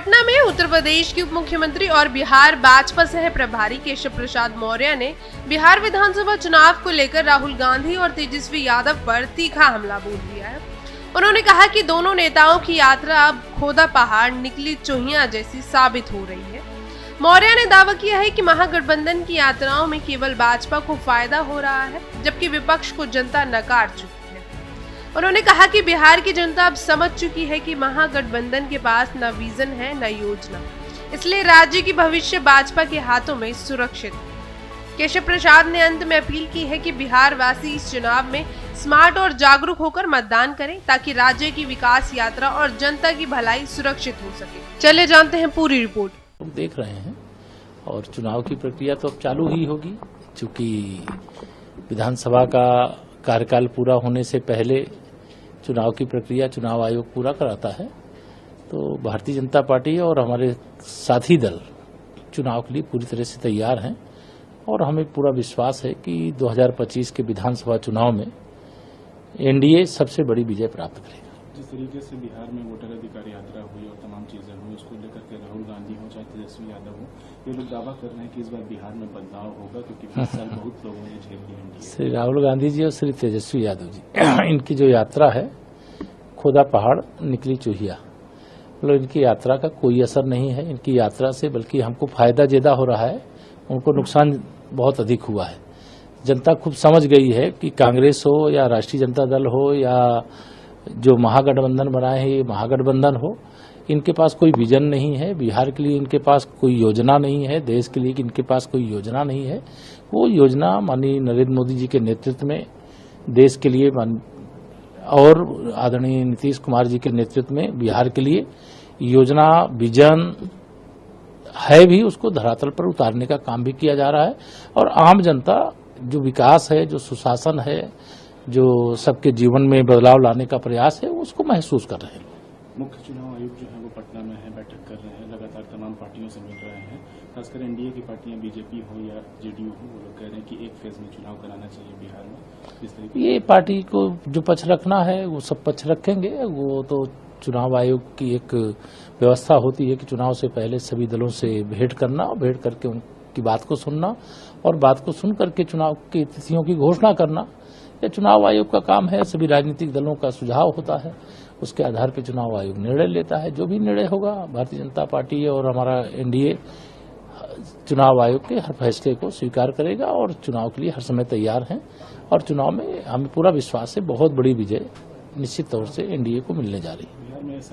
पटना में उत्तर प्रदेश के उप मुख्यमंत्री और बिहार भाजपा सह प्रभारी केशव प्रसाद मौर्य ने बिहार विधानसभा चुनाव को लेकर राहुल गांधी और तेजस्वी यादव पर तीखा हमला बोल दिया है। उन्होंने कहा कि दोनों नेताओं की यात्रा अब खोदा पहाड़ निकली चोहिया जैसी साबित हो रही है। मौर्य ने दावा किया है कि महागठबंधन की यात्राओं में केवल भाजपा को फायदा हो रहा है, जबकि विपक्ष को जनता नकार चुकी है। उन्होंने कहा कि बिहार की जनता अब समझ चुकी है कि महागठबंधन के पास न विजन है न योजना, इसलिए राज्य की भविष्य भाजपा के हाथों में सुरक्षित है। केशव प्रसाद ने अंत में अपील की है कि बिहार वासी इस चुनाव में स्मार्ट और जागरूक होकर मतदान करें, ताकि राज्य की विकास यात्रा और जनता की भलाई सुरक्षित हो सके। चले जानते हैं पूरी रिपोर्ट। देख रहे हैं और चुनाव की प्रक्रिया तो अब चालू ही होगी, क्योंकि विधानसभा का कार्यकाल पूरा होने से पहले चुनाव की प्रक्रिया चुनाव आयोग पूरा कराता है। तो भारतीय जनता पार्टी और हमारे साथी दल चुनाव के लिए पूरी तरह से तैयार हैं और हमें पूरा विश्वास है कि 2025 के विधानसभा चुनाव में एनडीए सबसे बड़ी विजय प्राप्त करेगा। जिस तरीके से बिहार में वोटर अधिकार यात्रा हुई और तमाम चीजें हुई, उसको लेकर के राहुल गांधी हो चाहे तेजस्वी यादव हो, ये लोग दावा कर रहे हैं कि इस बार बिहार में बदलाव होगा, क्योंकि 20 साल बहुत लोगों ने झेल लिया। श्री राहुल गांधी जी और श्री तेजस्वी यादव जी इनकी जो यात्रा है, खोदा पहाड़ निकली चूहिया, मतलब इनकी यात्रा का कोई असर नहीं है। इनकी यात्रा से बल्कि हमको फायदा ज्यादा हो रहा है, उनको नुकसान बहुत अधिक हुआ है। जनता खूब समझ गई है कि कांग्रेस हो या राष्ट्रीय जनता दल हो या जो महागठबंधन बनाए हैं ये महागठबंधन हो, इनके पास कोई विजन नहीं है। बिहार के लिए इनके पास कोई योजना नहीं है, देश के लिए इनके पास कोई योजना नहीं है। वो योजना माननीय नरेंद्र मोदी जी के नेतृत्व में देश के लिए और आदरणीय नीतीश कुमार जी के नेतृत्व में बिहार के लिए योजना विजन है भी, उसको धरातल पर उतारने का काम भी किया जा रहा है। और आम जनता जो विकास है, जो सुशासन है, जो सबके जीवन में बदलाव लाने का प्रयास है, उसको महसूस कर रहे हैं। मुख्य चुनाव आयोग जो है वो पटना में है, बैठक कर रहे हैं, लगातार तमाम पार्टियों से मिल रहे हैं। खासकर एनडीए की पार्टियां, बीजेपी हो या जेडीयू हो, वो लोग कह रहे हैं कि एक फेज में चुनाव कराना चाहिए बिहार में। इस तरीके ये पार्टी को जो पक्ष रखना है वो सब पक्ष रखेंगे। वो तो चुनाव आयोग की एक व्यवस्था होती है कि चुनाव से पहले सभी दलों से भेंट करना और भेंट करके उनकी बात को सुनना और बात को सुन करके चुनाव की तिथियों की घोषणा करना। यह चुनाव आयोग का काम है। सभी राजनीतिक दलों का सुझाव होता है, उसके आधार पर चुनाव आयोग निर्णय लेता है। जो भी निर्णय होगा, भारतीय जनता पार्टी और हमारा एनडीए चुनाव आयोग के हर फैसले को स्वीकार करेगा और चुनाव के लिए हर समय तैयार हैं। और चुनाव में हमें पूरा विश्वास है बहुत बड़ी विजय निश्चित तौर से एनडीए को मिलने जा रही है।